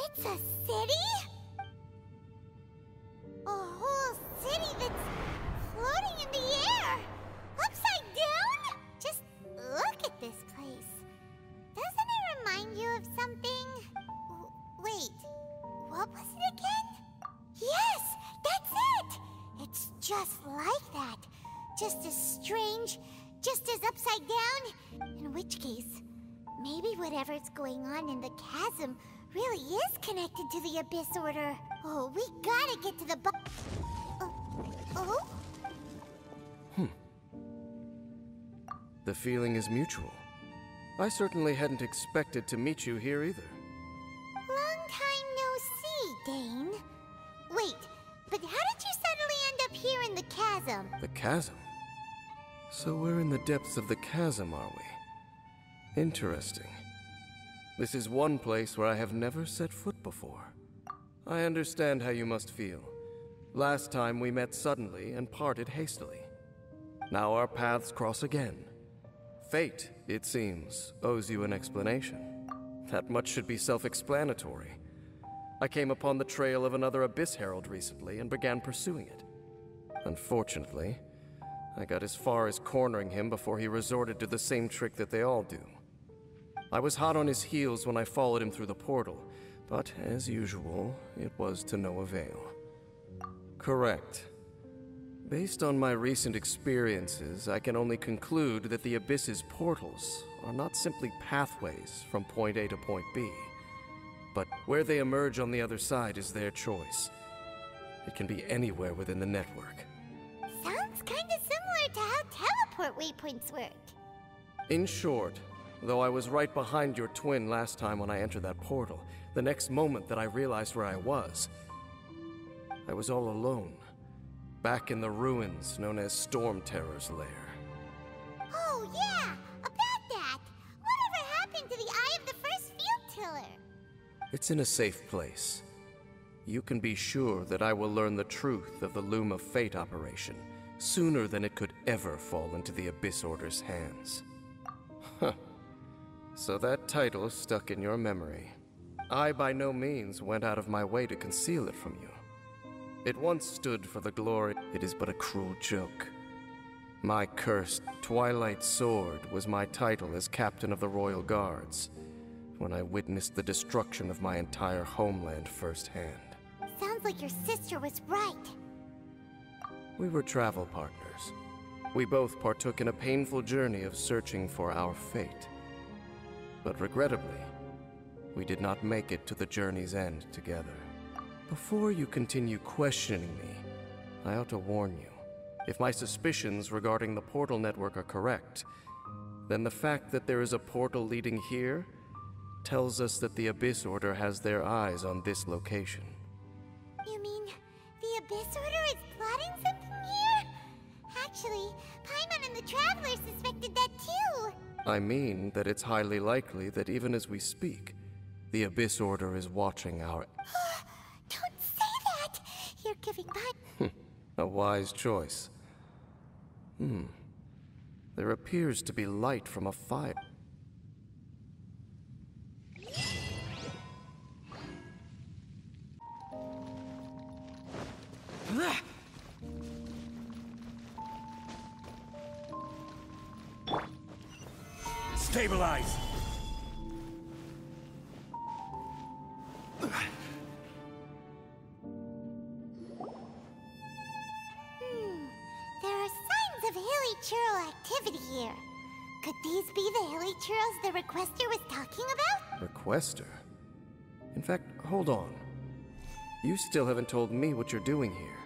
It's a city? A whole city that's floating in the air! Upside down? Just look at this place. Doesn't it remind you of something? Wait, what was it again? Yes, that's it! It's just like that. Just as strange, just as upside down. In which case, maybe whatever's going on in the chasm really is connected to the Abyss Order. Oh, we gotta get to the oh? The feeling is mutual. I certainly hadn't expected to meet you here either. Long time no see, Dane. Wait, but how did you suddenly end up here in the chasm? The chasm? So we're in the depths of the chasm, are we? Interesting. This is one place where I have never set foot before. I understand how you must feel. Last time we met suddenly and parted hastily. Now our paths cross again. Fate, it seems, owes you an explanation. That much should be self-explanatory. I came upon the trail of another Abyss Herald recently and began pursuing it. Unfortunately, I got as far as cornering him before he resorted to the same trick that they all do. I was hot on his heels when I followed him through the portal, but as usual, it was to no avail. Correct. Based on my recent experiences, I can only conclude that the Abyss's portals are not simply pathways from point A to point B, but where they emerge on the other side is their choice. It can be anywhere within the network. Sounds kinda similar to how teleport waypoints work. In short, though I was right behind your twin last time when I entered that portal, the next moment that I realized where I was all alone. Back in the ruins known as Storm Terror's lair. Oh yeah, about that! Whatever happened to the Eye of the First Field Tiller? It's in a safe place. You can be sure that I will learn the truth of the Loom of Fate operation sooner than it could ever fall into the Abyss Order's hands. Huh. So that title stuck in your memory. I by no means went out of my way to conceal it from you. It once stood for the glory. It is but a cruel joke. My cursed Twilight Sword was my title as captain of the Royal Guards when I witnessed the destruction of my entire homeland firsthand. Sounds like your sister was right. We were travel partners. We both partook in a painful journey of searching for our fate. But regrettably, we did not make it to the journey's end together. Before you continue questioning me, I ought to warn you. If my suspicions regarding the portal network are correct, then the fact that there is a portal leading here tells us that the Abyss Order has their eyes on this location. You mean the Abyss Order is plotting something here? Actually, Paimon and the Traveler suspected that too. I mean that it's highly likely that even as we speak, the Abyss Order is watching our... Don't say that! You're giving Paimon... A wise choice. There appears to be light from a fire. Stabilize! There are signs of hilly churl activity here. Could these be the hilly churls the Requester was talking about? Requester? In fact, hold on. You still haven't told me what you're doing here.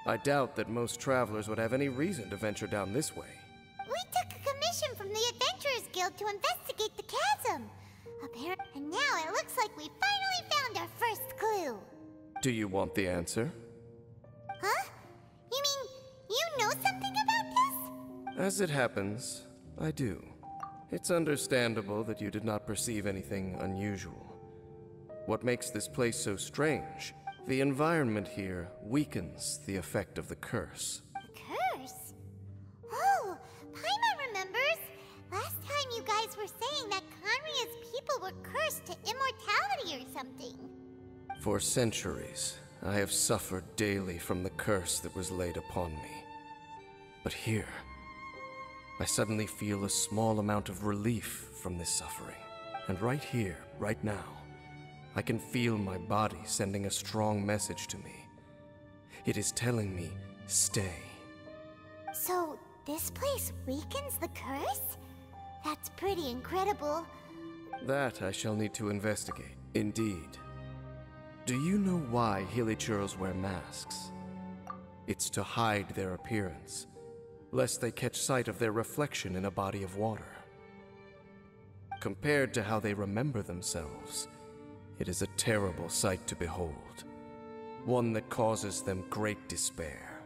I doubt that most travelers would have any reason to venture down this way. We took a commission from the Adventurers Guild to investigate the chasm. And now it looks like we finally found our first clue. Do you want the answer? Huh? You mean you know something about this? As it happens, I do. It's understandable that you did not perceive anything unusual. What makes this place so strange? The environment here weakens the effect of the curse. The curse? Oh, Paimon remembers. Last time you guys were saying that Khaenri'ah's people were cursed to immortality or something. For centuries, I have suffered daily from the curse that was laid upon me. But here, I suddenly feel a small amount of relief from this suffering. And right here, right now, I can feel my body sending a strong message to me. It is telling me, stay. So, this place weakens the curse? That's pretty incredible. That I shall need to investigate. Indeed. Do you know why Hilichurls wear masks? It's to hide their appearance, lest they catch sight of their reflection in a body of water. Compared to how they remember themselves, it is a terrible sight to behold. One that causes them great despair.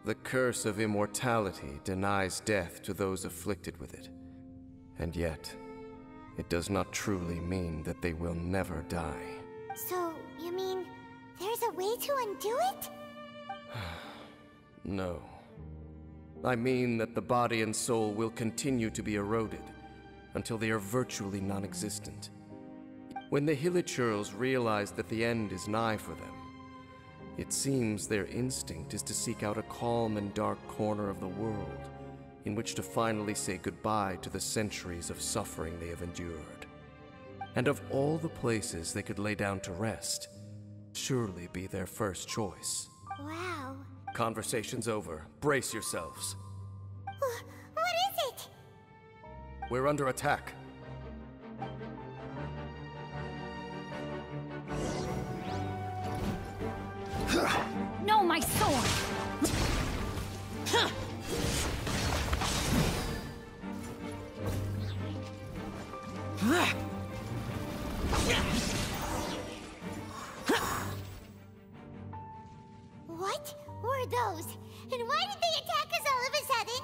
The curse of immortality denies death to those afflicted with it. And yet, it does not truly mean that they will never die. So, you mean there's a way to undo it? No. I mean that the body and soul will continue to be eroded until they are virtually non-existent. When the Hilichurls realize that the end is nigh for them, it seems their instinct is to seek out a calm and dark corner of the world in which to finally say goodbye to the centuries of suffering they have endured. And of all the places they could lay down to rest, surely be their first choice. Wow. Conversation's over. Brace yourselves. What is it? We're under attack. No, my sword! What were those? And why did they attack us all of a sudden?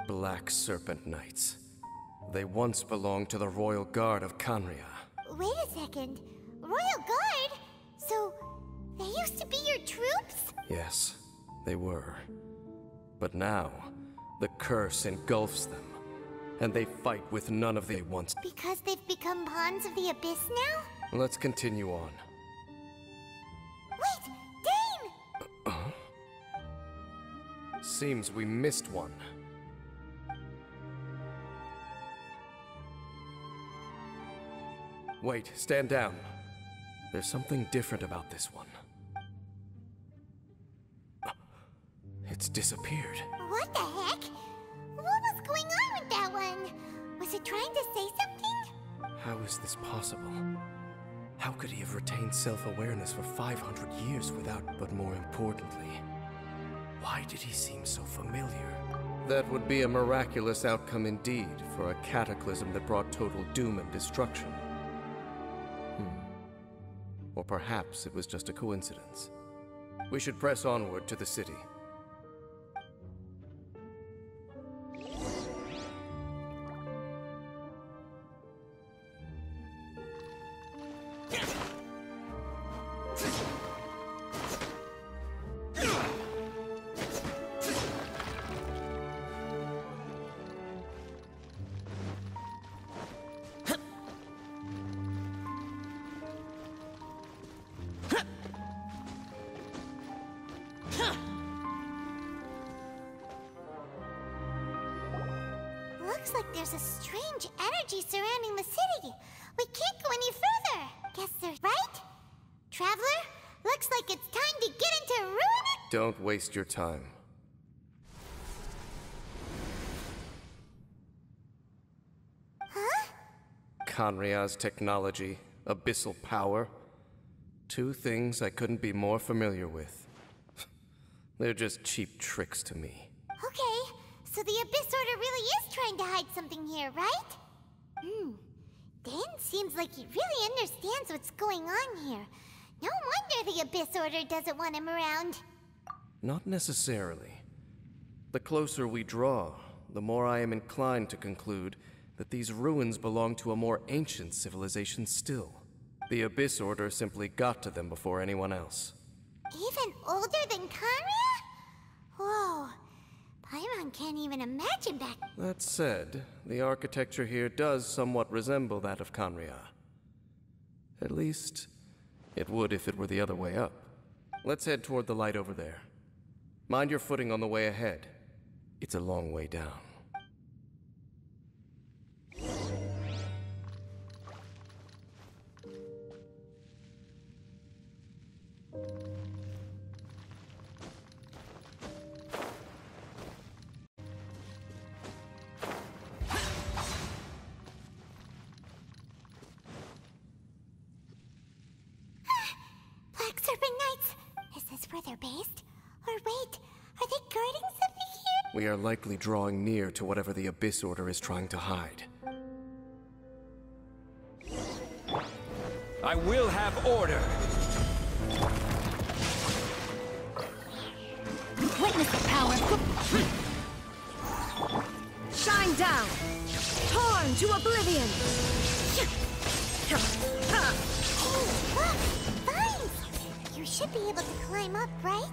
Black Serpent Knights. They once belonged to the Royal Guard of Khaenri'ah. Wait a second. Royal Guard? So, they used to be your troops? Yes, they were. But now, the curse engulfs them, and they fight with none of they once. Because they've become pawns of the Abyss now? Let's continue on. Wait! Dane! Seems we missed one. Wait, stand down. There's something different about this one. It's disappeared. What the heck? What was going on with that one? Was it trying to say something? How is this possible? How could he have retained self-awareness for 500 years without, but more importantly, why did he seem so familiar? That would be a miraculous outcome indeed for a cataclysm that brought total doom and destruction. Or perhaps it was just a coincidence. We should press onward to the city. Looks like there's a strange energy surrounding the city. We can't go any further. Guess there's... Right? Traveler? Looks like it's time to get into ruin. Don't waste your time. Huh? Khaenri'ah's technology, abyssal power. Two things I couldn't be more familiar with. They're just cheap tricks to me. Okay, so the Abyss Order really is trying to hide something here, right? Dane seems like he really understands what's going on here. No wonder the Abyss Order doesn't want him around. Not necessarily. The closer we draw, the more I am inclined to conclude that these ruins belong to a more ancient civilization still. The Abyss Order simply got to them before anyone else. Even older than Khaenri'ah? Whoa. But Paimon can't even imagine back. That said, the architecture here does somewhat resemble that of Khaenri'ah. At least, it would if it were the other way up. Let's head toward the light over there. Mind your footing on the way ahead. It's a long way down. Black Serpent Knights! Is this where they're based? Or wait, are they guarding something here? We are likely drawing near to whatever the Abyss Order is trying to hide. I will have order. Witness the power. Shine down! Torn to oblivion! Oh, look! Vines! You should be able to climb up, right?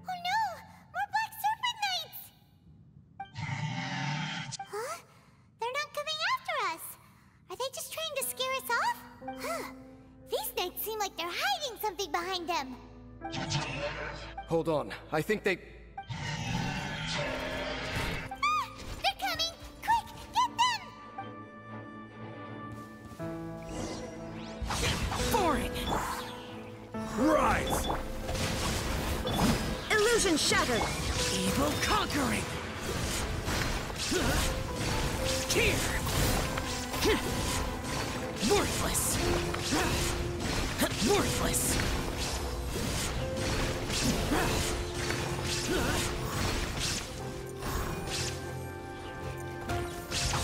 Oh no! More Black Serpent Knights! Huh? They're not coming after us! Are they just trying to scare us off? Huh. These knights seem like they're hiding something behind them. Hold on, I think they... Ah! They're coming! Quick! Get them! Foreign! Rise! Illusion shattered! Evil conquering! Here! Worthless! Worthless!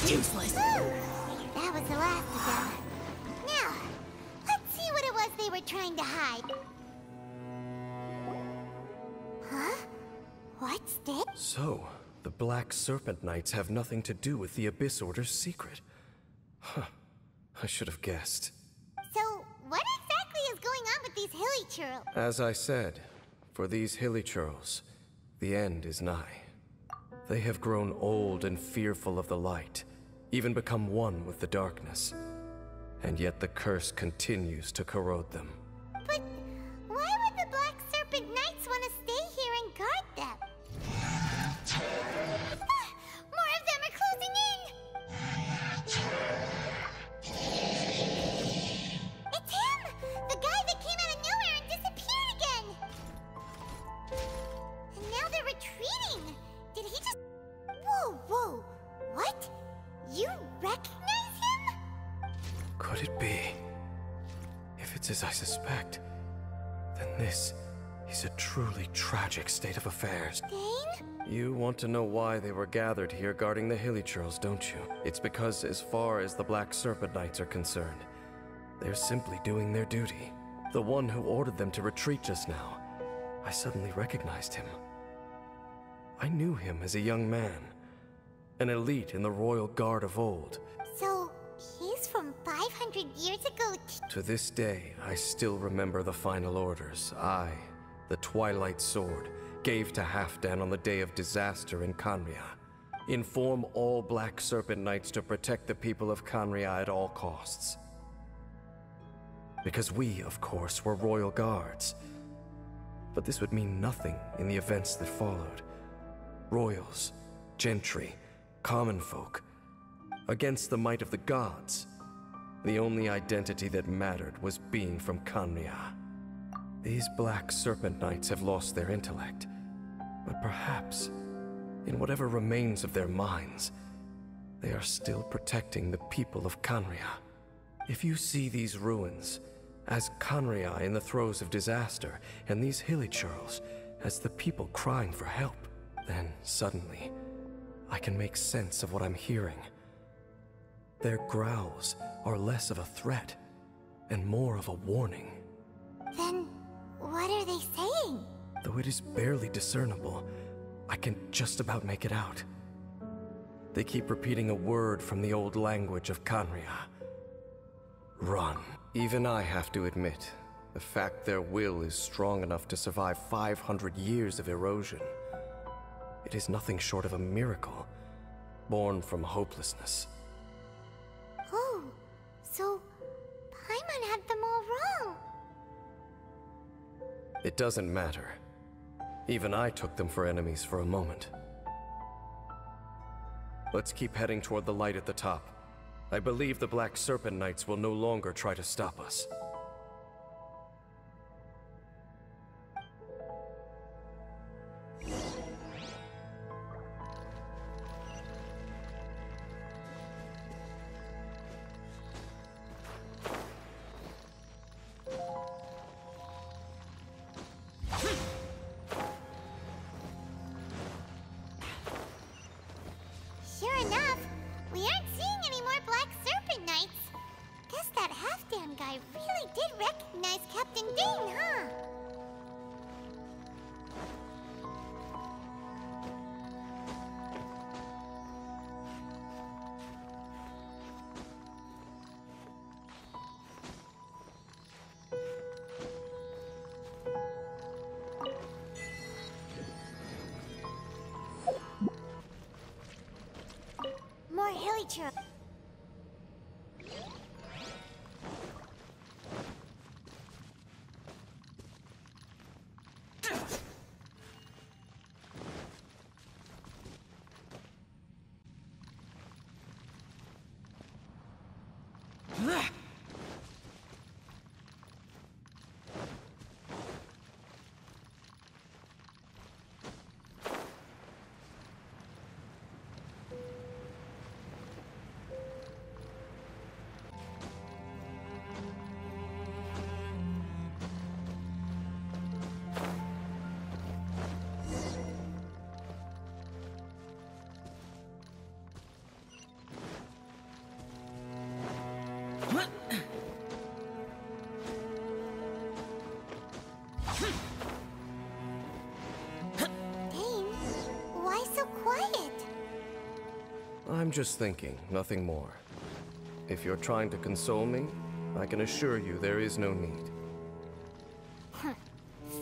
Useless! Whew. That was the last of them. Now, let's see what it was they were trying to hide. Huh? What's this? So, the Black Serpent Knights have nothing to do with the Abyss Order's secret. Huh. I should have guessed. So, what exactly is going on with these hilly churls? As I said, for these hilly churls, the end is nigh. They have grown old and fearful of the light, even become one with the darkness. And yet the curse continues to corrode them. But why would the Black Serpent Knights want to stay here and guard them? Ah, more of them are closing in! It's him! The guy that came out of nowhere and disappeared again! And now they're retreating! Did he just... Whoa, whoa! What? You recognize him? Could it be? If it's as I suspect, then this is a truly tragic state of affairs. Dane? You want to know why they were gathered here guarding the hilly churls, don't you? It's because as far as the Black Serpent Knights are concerned, they're simply doing their duty. The one who ordered them to retreat just now, I suddenly recognized him. I knew him as a young man, an elite in the royal guard of old. So, he's from 500 years ago. To this day, I still remember the final orders I, the Twilight Sword, gave to Halfdan on the day of disaster in Khaenri'ah. Inform all Black Serpent Knights to protect the people of Khaenri'ah at all costs. Because we, of course, were royal guards. But this would mean nothing in the events that followed. Royals, gentry, common folk, against the might of the gods. The only identity that mattered was being from Khaenri'ah. These Black Serpent Knights have lost their intellect, but perhaps, in whatever remains of their minds, they are still protecting the people of Khaenri'ah. If you see these ruins as Khaenri'ah in the throes of disaster, and these hilly churls as the people crying for help, then suddenly, I can make sense of what I'm hearing. Their growls are less of a threat, and more of a warning. Then, what are they saying? Though it is barely discernible, I can just about make it out. They keep repeating a word from the old language of Khaenri'ah. Run. Even I have to admit, the fact their will is strong enough to survive 500 years of erosion. It is nothing short of a miracle, born from hopelessness. Oh, so Paimon had them all wrong. It doesn't matter. Even I took them for enemies for a moment. Let's keep heading toward the light at the top. I believe the Black Serpent Knights will no longer try to stop us. Sure enough, we aren't seeing any more Black Serpent Knights. Guess that half-Dan guy really did recognize Captain Dane, huh? More hilly trail. Dane, why so quiet? I'm just thinking, nothing more. If you're trying to console me, I can assure you there is no need.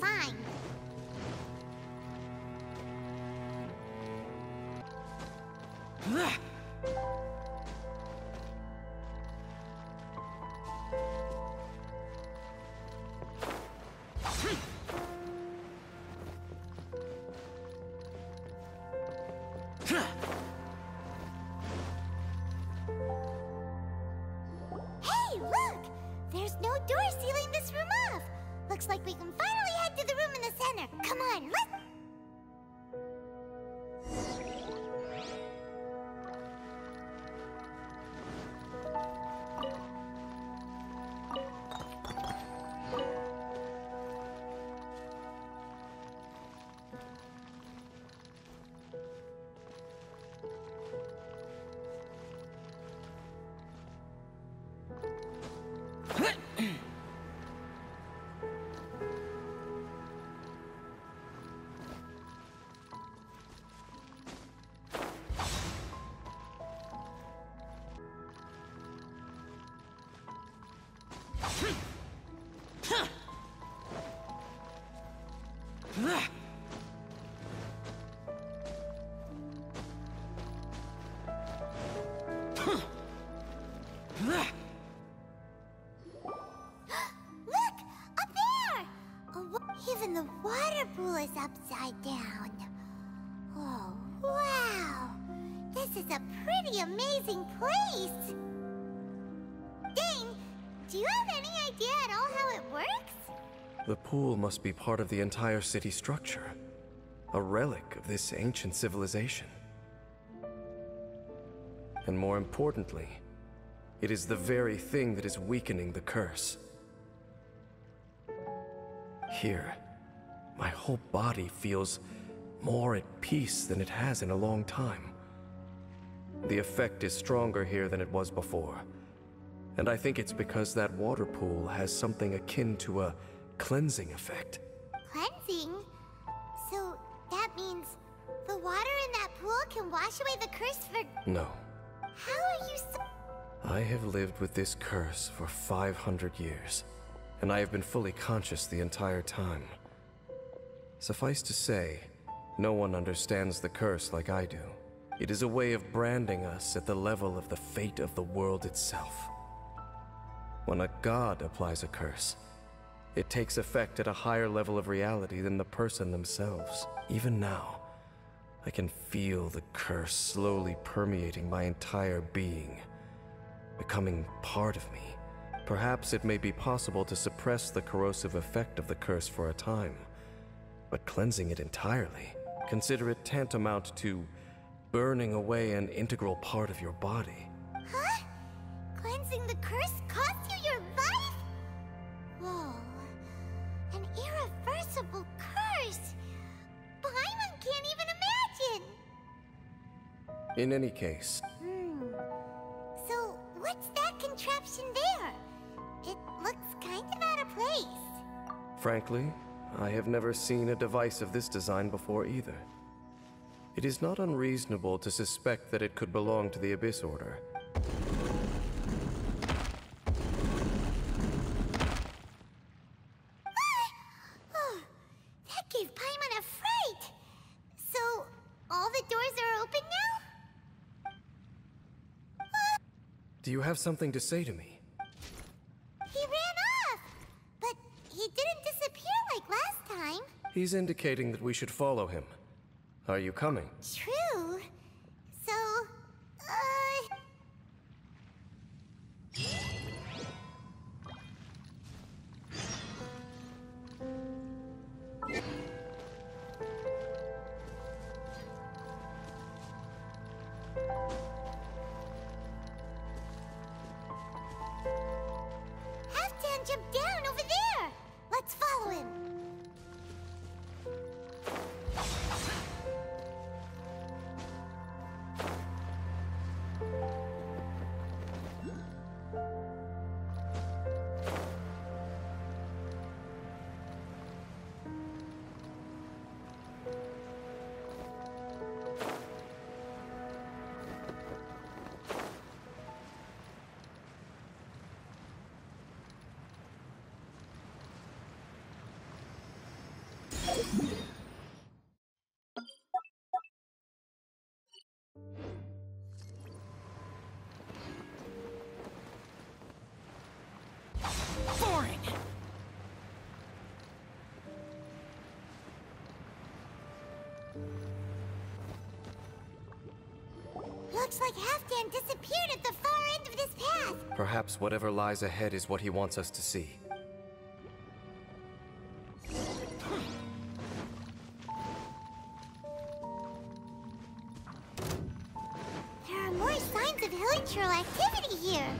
Fine. Hey, look! There's no door sealing this room off. Looks like we can finally head to the room in the center. Come on, let's... Look! Up there! Even the water pool is upside down. Oh, wow! This is a pretty amazing place! Dane, do you have any idea at all how it works? The pool must be part of the entire city structure. A relic of this ancient civilization. And more importantly, it is the very thing that is weakening the curse. Here, my whole body feels more at peace than it has in a long time. The effect is stronger here than it was before. And I think it's because that water pool has something akin to a cleansing effect. Cleansing? means the water in that pool can wash away the curse for... No. How are you so... I have lived with this curse for 500 years, and I have been fully conscious the entire time. Suffice to say, no one understands the curse like I do. It is a way of branding us at the level of the fate of the world itself. When a god applies a curse, it takes effect at a higher level of reality than the person themselves. Even now, I can feel the curse slowly permeating my entire being, becoming part of me. Perhaps it may be possible to suppress the corrosive effect of the curse for a time, but cleansing it entirely, consider it tantamount to burning away an integral part of your body. Huh? Cleansing the curse cost you your life? Whoa. An irreversible curse. Paimon can't even imagine. In any case... So, what's that contraption there? It looks kind of out of place. Frankly, I have never seen a device of this design before either. It is not unreasonable to suspect that it could belong to the Abyss Order. Oh, that gave Paimon a fright. So, all the doors are open now? Do you have something to say to me? He ran off, but he didn't disappear like last time. He's indicating that we should follow him. Are you coming? True. So, Halfdan jumped down over there. Let's follow him. Foreign! Looks like Halfdan disappeared at the far end of this path. Perhaps whatever lies ahead is what he wants us to see. There are more signs of hilichurl activity here.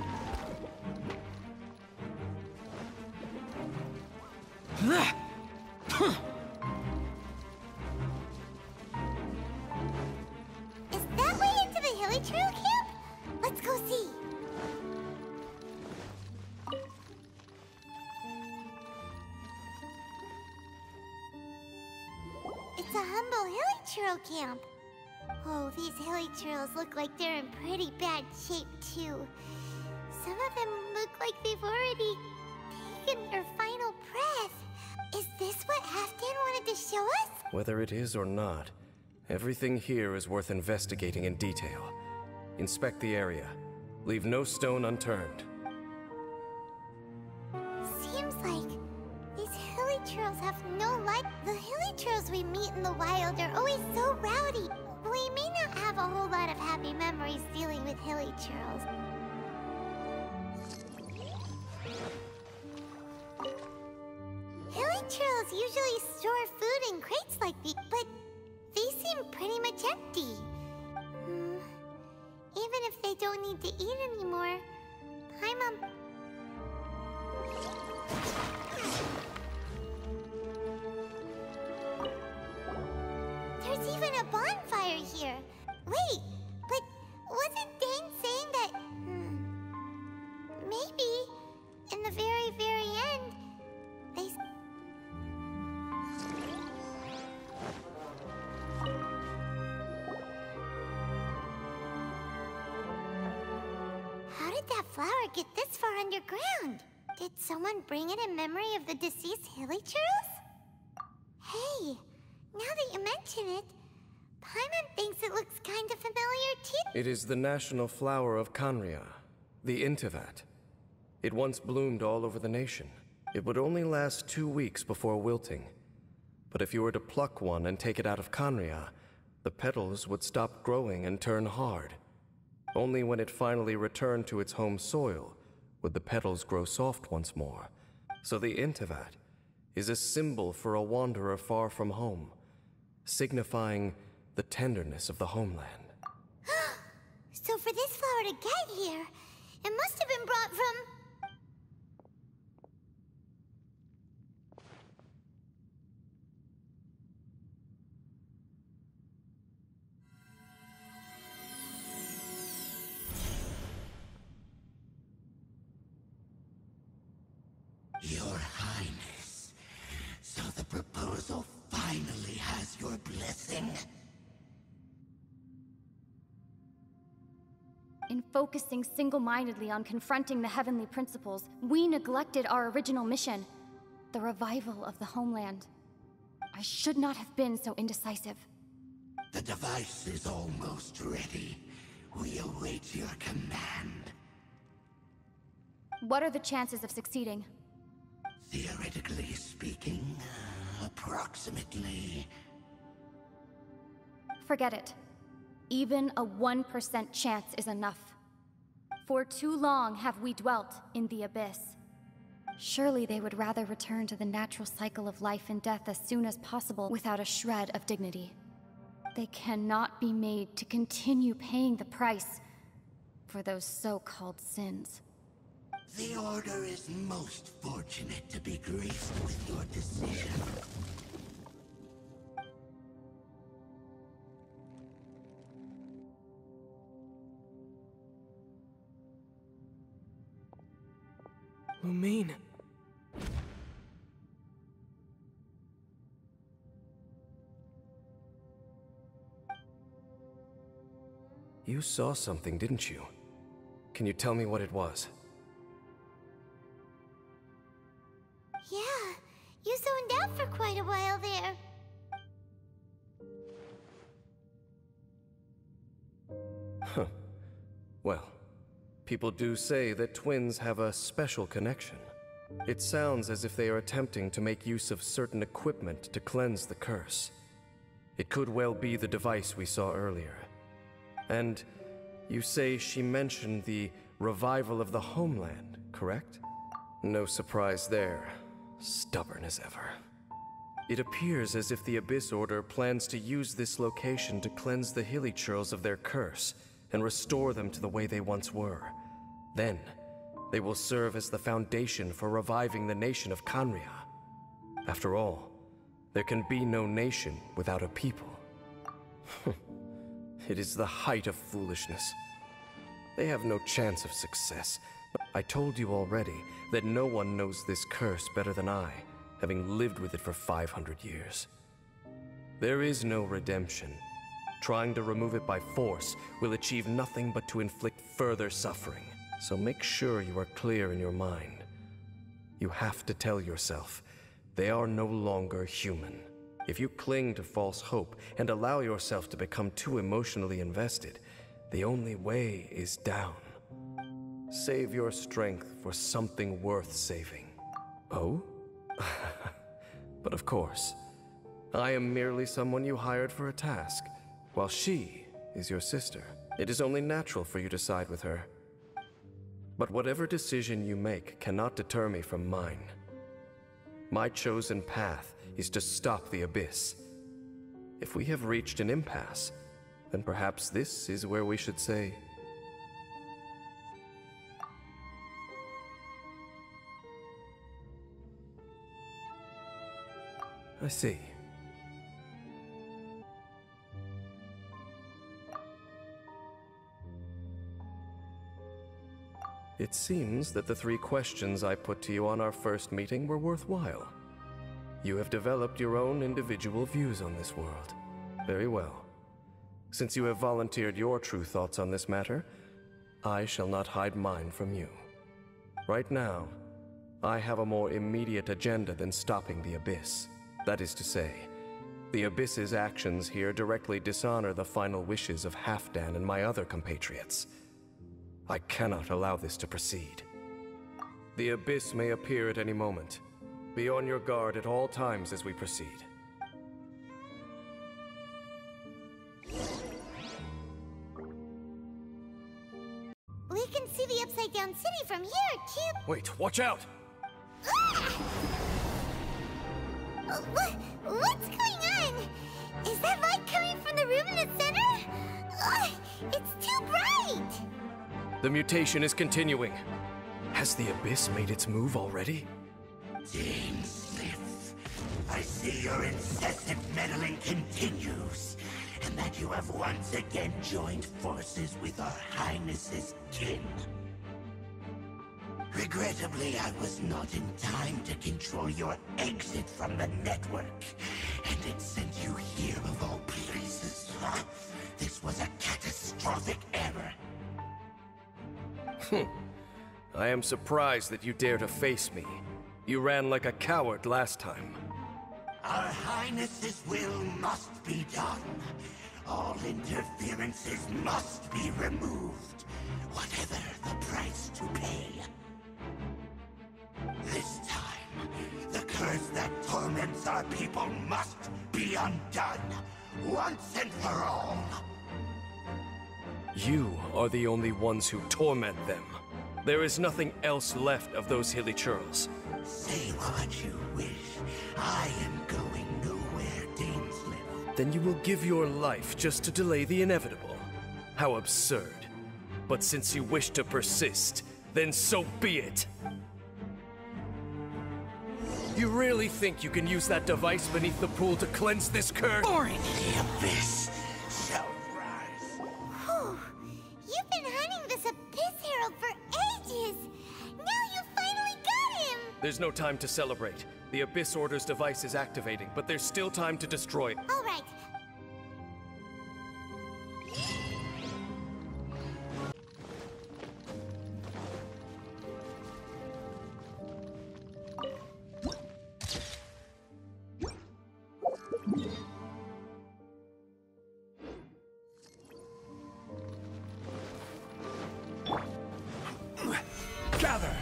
Is that way into the hilichurl camp? Let's go see. It's a humble hilichurl camp. Oh, these hilichurls look like they're in pretty bad shape, too. Some of them look like they've already taken their final breath. Is this what Halfdan wanted to show us? Whether it is or not, everything here is worth investigating in detail. Inspect the area. Leave no stone unturned. Seems like these hilichurls have no life. The hilichurls we meet in the wild are always so rowdy. We may not have a whole lot of happy memories dealing with hilichurls. Hilichurls usually store food in crates like these, but these seem pretty much empty. Even if they don't need to eat anymore, Paimon... There's even a bonfire here. Wait, but wasn't Dane saying that... maybe, in the very, very end, they... did that flower get this far underground? Did someone bring it in memory of the deceased hilichurls? Hey, now that you mention it, Paimon thinks it looks kind of familiar too. It is the national flower of Khaenri'ah, the Intivat. It once bloomed all over the nation. It would only last 2 weeks before wilting. But if you were to pluck one and take it out of Khaenri'ah, the petals would stop growing and turn hard. Only when it finally returned to its home soil would the petals grow soft once more. So the Intivat is a symbol for a wanderer far from home, signifying the tenderness of the homeland. So for this flower to get here, it must have been brought from... Your Highness, so the proposal finally has your blessing? In focusing single-mindedly on confronting the heavenly principles, we neglected our original mission, the revival of the homeland. I should not have been so indecisive. The device is almost ready. We await your command. What are the chances of succeeding? Theoretically speaking, approximately. Forget it. Even a 1% chance is enough. For too long have we dwelt in the abyss. Surely they would rather return to the natural cycle of life and death as soon as possible without a shred of dignity. They cannot be made to continue paying the price for those so-called sins. The Order is most fortunate to be graced with your decision. Lumine. You saw something, didn't you? Can you tell me what it was? Yeah, you zoned out for quite a while there. Huh. Well, people do say that twins have a special connection. It sounds as if they are attempting to make use of certain equipment to cleanse the curse. It could well be the device we saw earlier. And you say she mentioned the revival of the homeland, correct? No surprise there. Stubborn as ever. It appears as if the Abyss Order plans to use this location to cleanse the hilichurls of their curse and restore them to the way they once were. Then, they will serve as the foundation for reviving the nation of Khaenri'ah. After all, there can be no nation without a people. It is the height of foolishness. They have no chance of success. I told you already that no one knows this curse better than I, having lived with it for 500 years. There is no redemption. Trying to remove it by force will achieve nothing but to inflict further suffering. So make sure you are clear in your mind. You have to tell yourself, they are no longer human. If you cling to false hope and allow yourself to become too emotionally invested, the only way is down. Save your strength for something worth saving. Oh? But of course, I am merely someone you hired for a task, while she is your sister. It is only natural for you to side with her. But whatever decision you make cannot deter me from mine. My chosen path is to stop the Abyss. If we have reached an impasse, then perhaps this is where we should say... I see. It seems that the 3 questions I put to you on our first meeting were worthwhile. You have developed your own individual views on this world. Very well. Since you have volunteered your true thoughts on this matter, I shall not hide mine from you. Right now, I have a more immediate agenda than stopping the Abyss. That is to say, the Abyss's actions here directly dishonor the final wishes of Halfdan and my other compatriots. I cannot allow this to proceed. The Abyss may appear at any moment. Be on your guard at all times as we proceed. We can see the Upside Down City from here, too. Wait, watch out! What's going on? Is that light coming from the room in the center? It's too bright! The mutation is continuing. Has the Abyss made its move already? Dainsleif, I see your incessant meddling continues, and that you have once again joined forces with our Highness's kin. Regrettably, I was not in time to control your exit from the network, and it sent you here of all places. This was a catastrophic error. I am surprised that you dare to face me. You ran like a coward last time. Our Highness's will must be done. All interferences must be removed, whatever the price to pay. This time, the curse that torments our people must be undone, once and for all. You are the only ones who torment them. There is nothing else left of those hilly churls. Say what you wish. I am going nowhere, Dainsleif. Then you will give your life just to delay the inevitable. How absurd. But since you wish to persist, then so be it. You really think you can use that device beneath the pool to cleanse this curse? Boring! The Abyss shall rise. Whew. You've been hunting this Abyss Herald for ages! Now you finally got him! There's no time to celebrate. The Abyss Order's device is activating, but there's still time to destroy it. All right. Gather!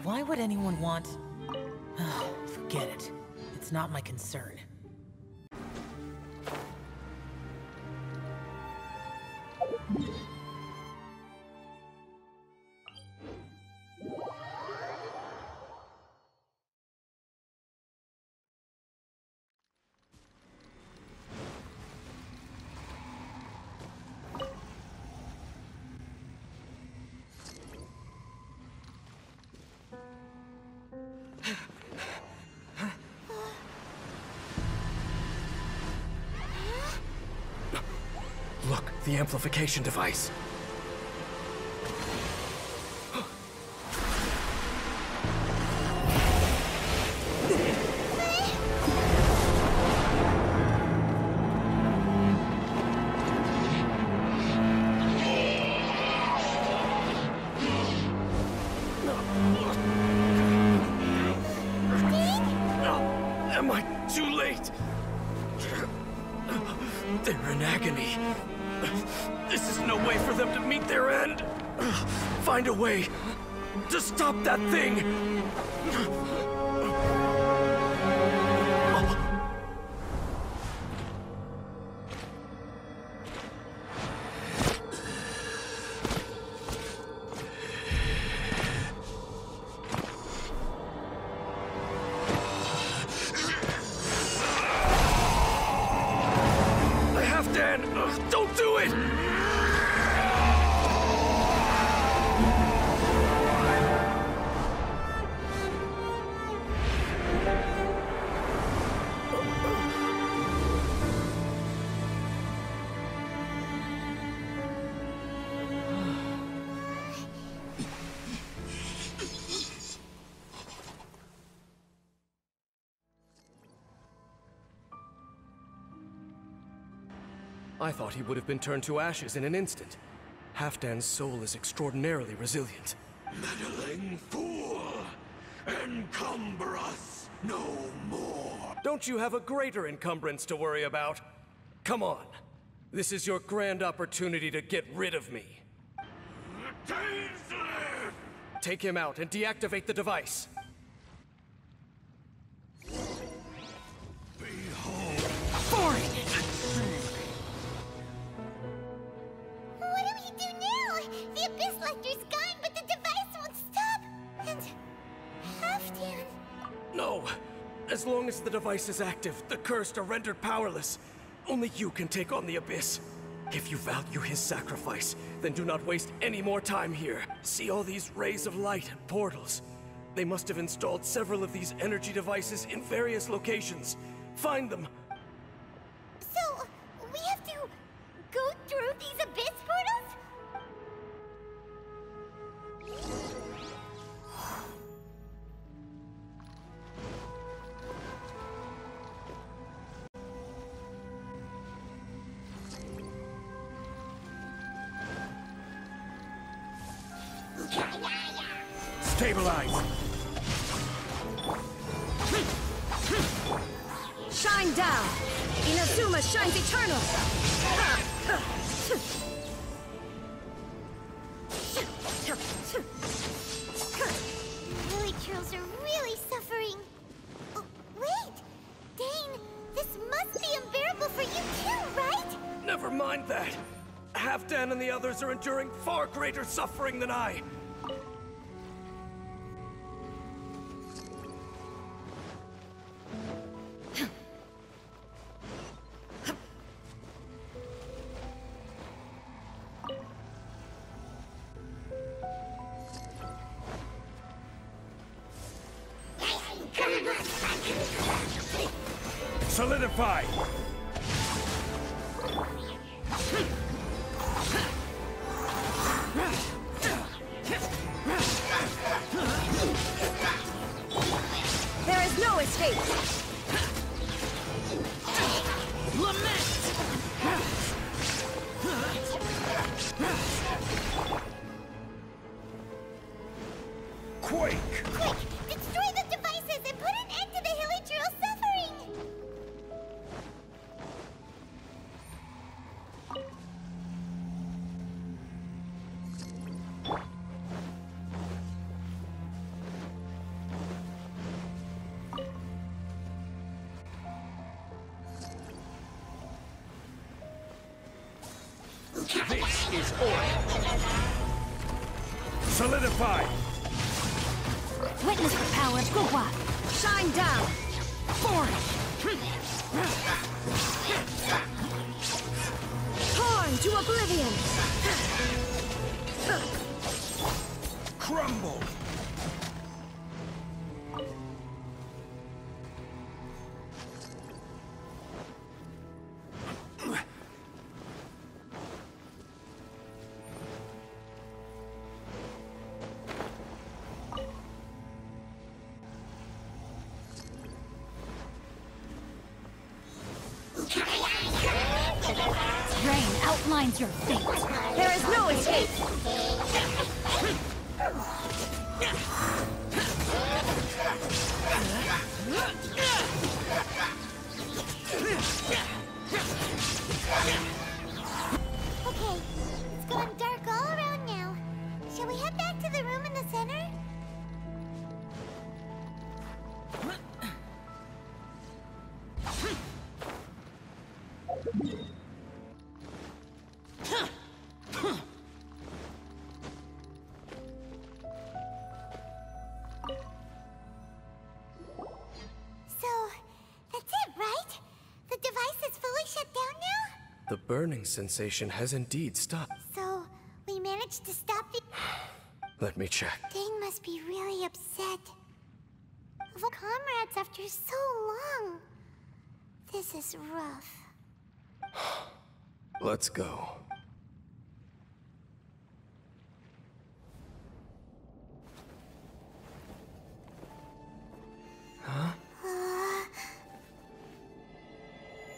Why would anyone want... Forget it. It's not my concern. Look, the amplification device. Am I too late? They're in agony. This is no way for them to meet their end. Find a way to stop that thing. Don't do it! I thought he would have been turned to ashes in an instant. Halfdan's soul is extraordinarily resilient. Meddling fool! Encumber us no more! Don't you have a greater encumbrance to worry about? Come on. This is your grand opportunity to get rid of me. Dainsleif! Take him out and deactivate the device. Behold! What do we do now? The Abyss Lecter's gone, but the device won't stop. And Halfdan. No. As long as the device is active, the cursed are rendered powerless. Only you can take on the Abyss. If you value his sacrifice, then do not waste any more time here. See all these rays of light and portals? They must have installed several of these energy devices in various locations. Find them. So, we have to go through these Abyss portals? Stabilize! Shine down! Inazuma shines eternal! Lily Churls are really suffering. Oh, wait! Dane, this must be unbearable for you too, right? Never mind that. Halfdan and the others are enduring far greater suffering than I. Solidify! There is no escape! Quake! Quick! Destroy the devices and put an end to the Hilly Churl suffering! This is Ordem! Solidify! Witness the power of Guwa! Shine down! Torn to oblivion! Crumble! Rain outlines your fate. There is no escape. Okay, it's gone dark all around now. Shall we head back to the room in the center? So, that's it, right? The device is fully shut down now? The burning sensation has indeed stopped. So, we managed to stop the... Let me check. Dane must be really upset. Of all comrades after so long. This is rough. Let's go. Huh?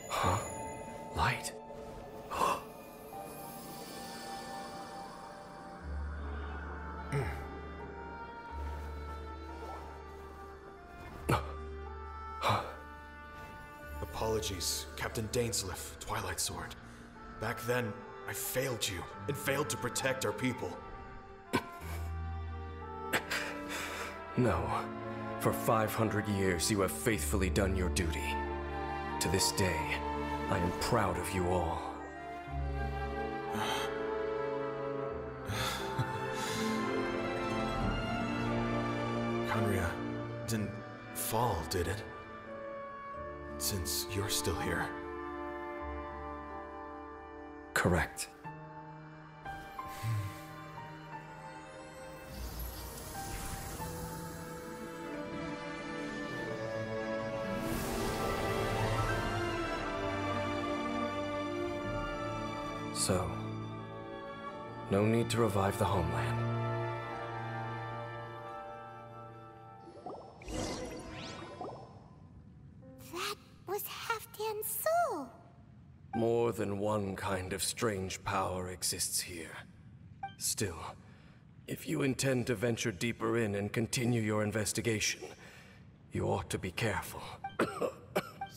Huh? Light. Apologies, Captain Dainsleif, Twilight Sword. Back then, I failed you, and failed to protect our people. No. For 500 years, you have faithfully done your duty. To this day, I am proud of you all. Khaenri'ah didn't fall, did it? Since you're still here. Correct. So, no need to revive the homeland. That was Halfdan's soul. More than one kind of strange power exists here. Still, if you intend to venture deeper in and continue your investigation, you ought to be careful.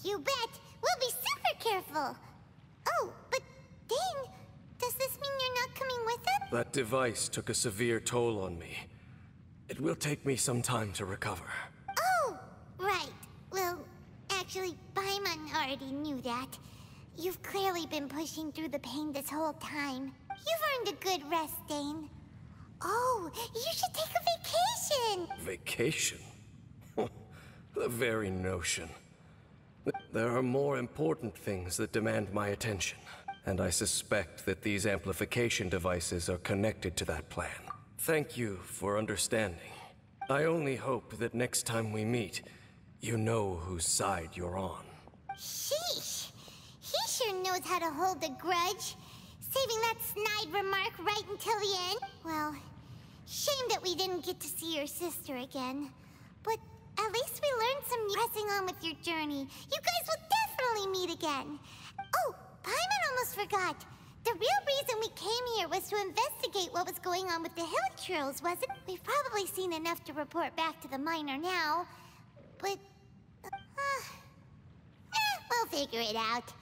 You bet! We'll be super careful! Oh, but Dane, does this mean you're not coming with us? That device took a severe toll on me. It will take me some time to recover. Oh, right. Well, actually, Paimon already knew that. You've clearly been pushing through the pain this whole time. You've earned a good rest, Dane. Oh, you should take a vacation! Vacation? The very notion. There are more important things that demand my attention, and I suspect that these amplification devices are connected to that plan. Thank you for understanding. I only hope that next time we meet, you know whose side you're on. Sheesh! He sure knows how to hold a grudge. Saving that snide remark right until the end. Well, shame that we didn't get to see your sister again. But at least we learned some pressing on with your journey. You guys will definitely meet again. Oh, Paimon almost forgot. The real reason we came here was to investigate what was going on with the Hilichurls, wasn't it? We've probably seen enough to report back to the miner now. But, we'll figure it out.